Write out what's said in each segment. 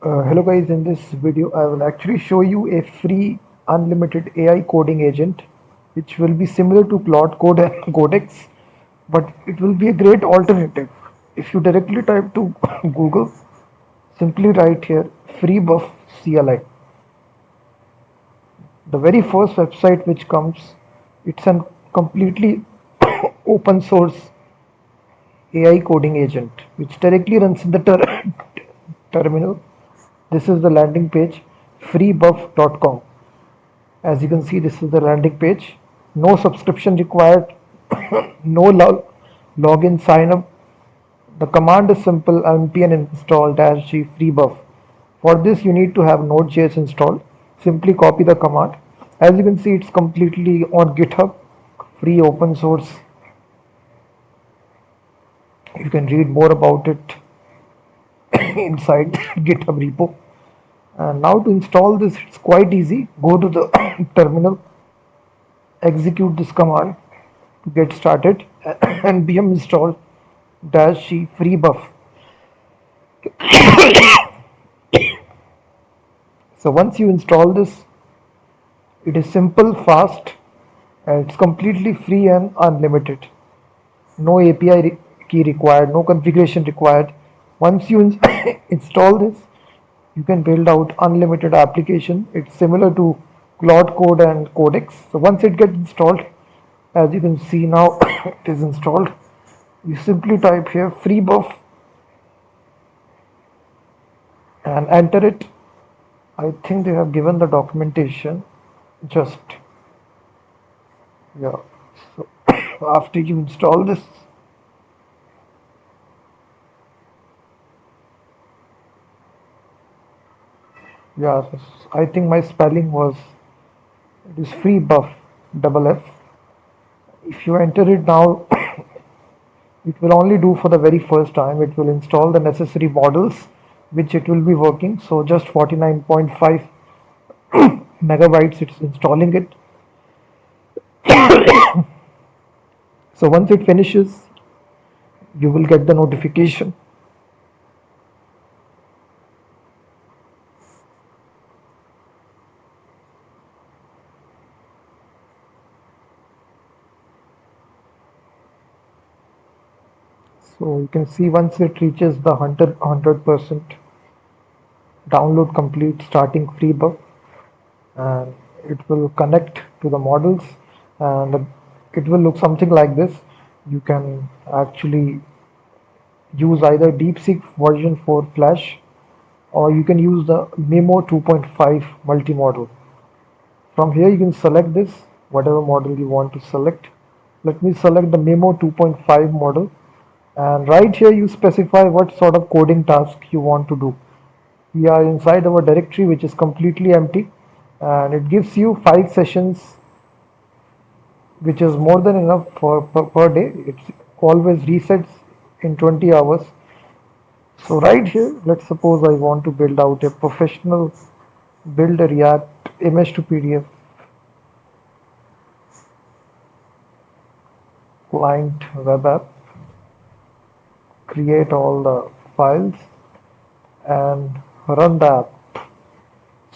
Hello guys, in this video I will actually show you a free unlimited AI coding agent which will be similar to Claude Code and Codex, but it will be a great alternative. If you directly type to Google, simply write here FreeBuff CLI. The very first website which comes, it's a completely open source AI coding agent which directly runs in the terminal. This is the landing page freebuff.com. As you can see, this is the landing page. No subscription required, no login sign up. The command is simple: npm install -g freebuff. For this, you need to have Node.js installed. Simply copy the command. As you can see, it's completely on GitHub, free open source. You can read more about it inside GitHub repo. And now to install this, it's quite easy. Go to the terminal, execute this command to get started. npm install -g freebuff. So once you install this, it is simple, fast, and it's completely free and unlimited. No API key required, no configuration required. Once you install this, you can build out unlimited application. It's similar to Claude Code and Codex. So once it gets installed, as you can see now, it is installed. You simply type here FreeBuff and enter it. I think they have given the documentation. Just yeah. So after you install this, yeah, I think my spelling was, it is FreeBuff double F. If you enter it now, it will only do for the very first time. It will install the necessary models which it will be working. So just 49.5 megabytes it's installing it. So once it finishes, you will get the notification. So you can see once it reaches the 100% download complete starting FreeBuff, and it will connect to the models, and it will look something like this. You can actually use either DeepSeek version 4 Flash, or you can use the Memo 2.5 multi-model. From here you can select this, whatever model you want to select. Let me select the Memo 2.5 model, and right here you specify what sort of coding task you want to do. We are inside our directory which is completely empty, and it gives you 5 sessions, which is more than enough for per day. It always resets in 20 hours. So right here, let's suppose I want to build out a professional, build a React image to PDF client web app, create all the files and run the app.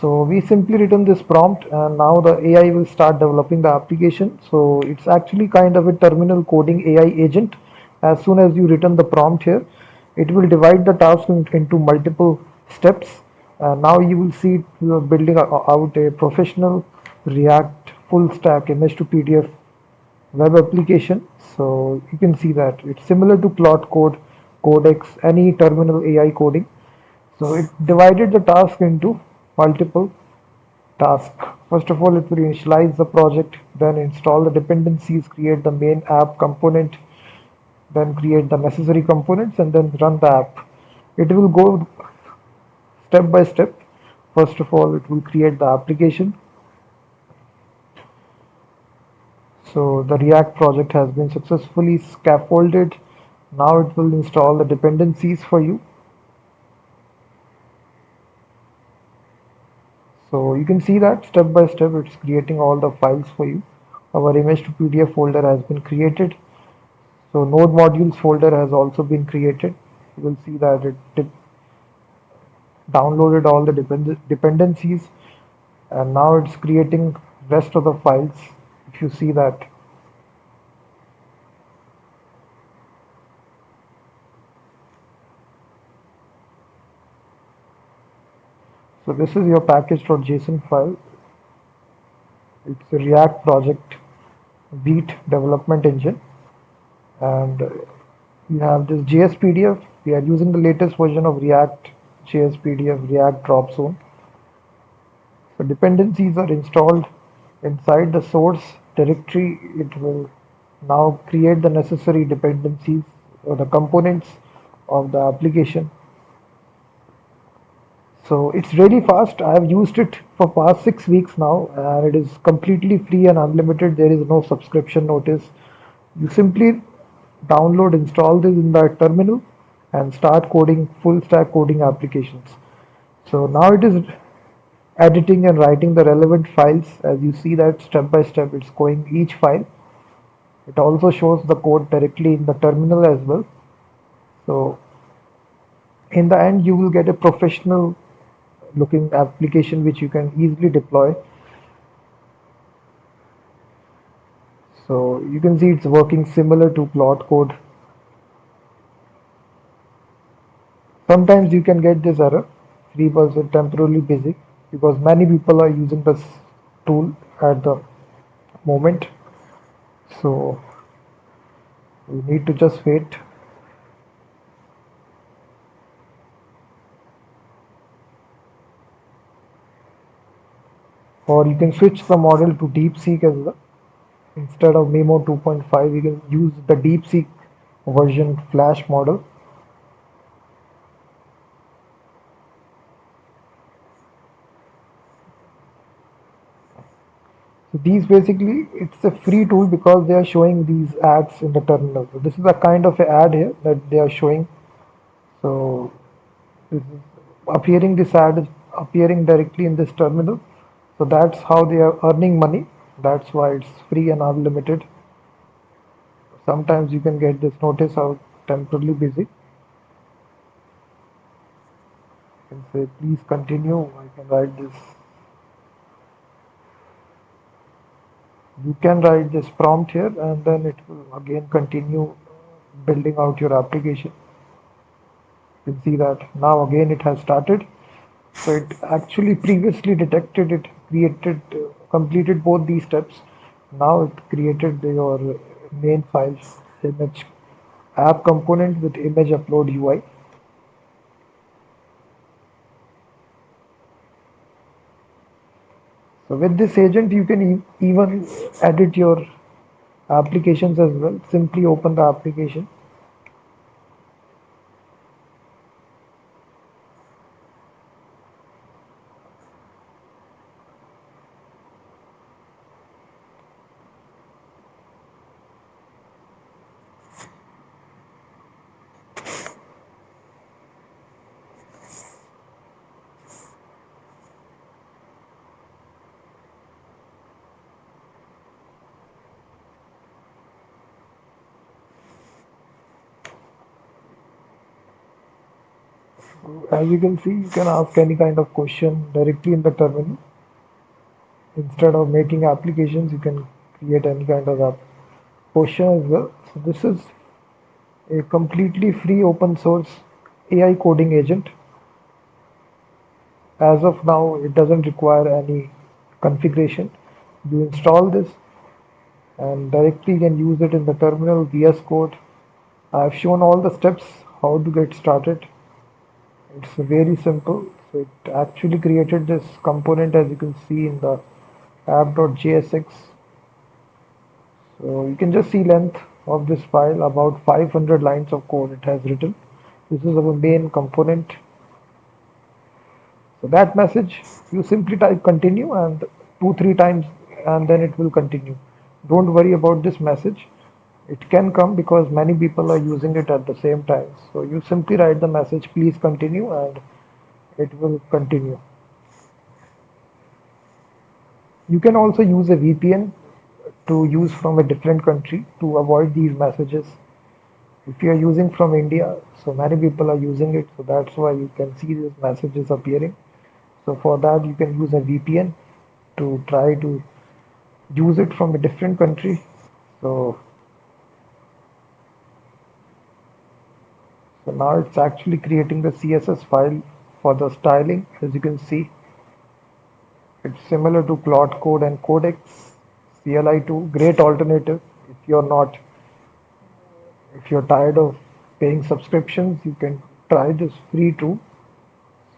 So we simply written this prompt, and now the AI will start developing the application. So it's actually kind of a terminal coding AI agent. As soon as you written the prompt here, it will divide the task into multiple steps. And now you will see you are building out a professional React full stack image to PDF web application. So you can see that it's similar to Claude Code, Codex, any terminal AI coding. So it divided the task into multiple tasks. First of all, it will initialize the project, then install the dependencies, create the main app component, then create the necessary components, and then run the app. It will go step by step. First of all, it will create the application. So the React project has been successfully scaffolded. Now it will install the dependencies for you. So you can see that step by step it's creating all the files for you. Our image to PDF folder has been created. So node modules folder has also been created. You will see that downloaded all the dependencies, and now it's creating rest of the files. If you see that, so this is your package.json file. It's a React project Beat development engine, and you have this JS PDF. We are using the latest version of React JS PDF, React Drop Zone. So dependencies are installed inside the source directory. It will now create the necessary dependencies or the components of the application. So it's really fast. I have used it for past 6 weeks now, and it is completely free and unlimited. There is no subscription notice. You simply download, install this in the terminal, and start coding full stack coding applications. So now it is editing and writing the relevant files. As you see that step by step, it's going each file. It also shows the code directly in the terminal as well. So in the end, you will get a professional looking application which you can easily deploy. So you can see it's working similar to Claude code. Sometimes you can get this error, FreeBuff is temporarily busy, because many people are using this tool at the moment. So we need to just wait. Or you can switch the model to DeepSeek as well. Instead of Memo 2.5, you can use the DeepSeek version Flash model. So these basically, it's a free tool because they are showing these ads in the terminal. So this is a kind of an ad here that they are showing. So this is appearing, this ad is appearing directly in this terminal. So that's how they are earning money. That's why it's free and unlimited. Sometimes you can get this notice out temporarily busy. You can say please continue. I can write this. You can write this prompt here and then it will again continue building out your application. You can see that now again it has started. So it actually previously detected it, created, completed both these steps. Now it created your main files, image app component with image upload UI. So with this agent, you can even edit your applications as well. Simply open the application. As you can see, you can ask any kind of question directly in the terminal. Instead of making applications, you can create any kind of app question as well. So this is a completely free open source AI coding agent. As of now, it doesn't require any configuration. You install this and directly can use it in the terminal VS Code. I've shown all the steps how to get started. It's very simple. So it actually created this component as you can see in the app.jsx. So you can just see length of this file, about 500 lines of code it has written. This is our main component. So that message, you simply type continue and 2-3 times and then it will continue. Don't worry about this message. It can come because many people are using it at the same time. So you simply write the message please continue and it will continue. You can also use a VPN to use from a different country to avoid these messages. If you are using from India, so many people are using it, so that's why you can see these messages appearing. So for that, you can use a VPN to try to use it from a different country. So, so now it's actually creating the CSS file for the styling. As you can see, it's similar to Claude Code and Codex. CLI2, great alternative. If you're not, if you're tired of paying subscriptions, you can try this free too.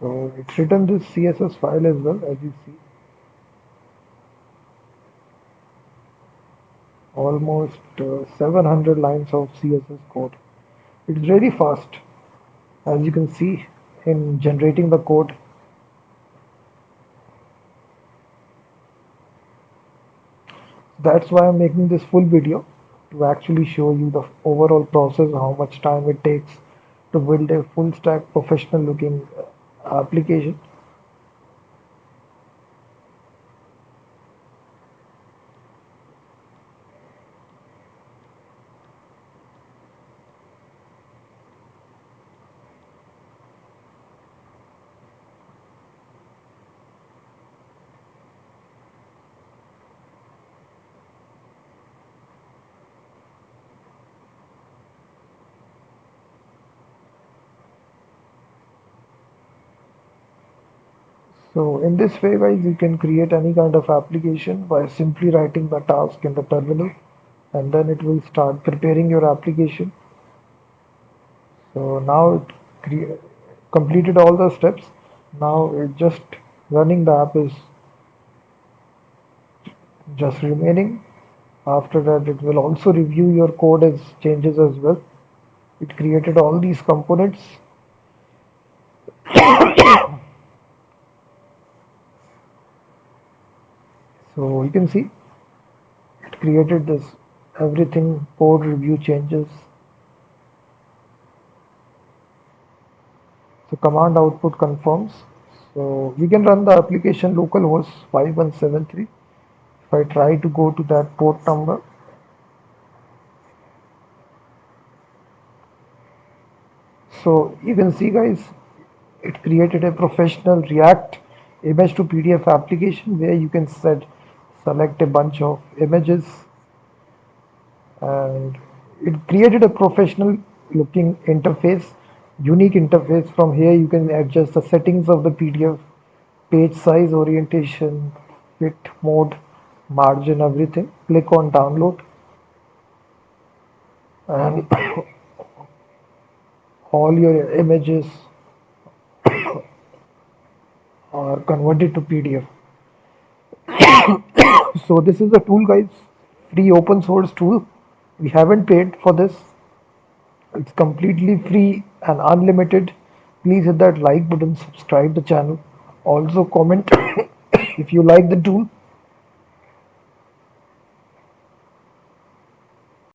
So it's written this CSS file as well, as you see, almost 700 lines of CSS code. It's very fast, as you can see in generating the code. That's why I'm making this full video to actually show you the overall process, how much time it takes to build a full stack professional looking application. So in this way, guys, you can create any kind of application by simply writing the task in the terminal, and then it will start preparing your application. So now it completed all the steps. Now it just running the app is just remaining. After that, it will also review your code as changes as well. It created all these components. So you can see it created this everything code review changes. So command output confirms. So we can run the application localhost 5173. If I try to go to that port number, so you can see, guys, it created a professional React image to PDF application where you can select a bunch of images, and it created a professional looking interface, unique interface. From here you can adjust the settings of the PDF, page size, orientation, fit, mode, margin, everything. Click on download, and all your images are converted to PDF. So this is a tool, guys, free open source tool. We haven't paid for this. It's completely free and unlimited. Please hit that like button, subscribe the channel. Also comment if you like the tool.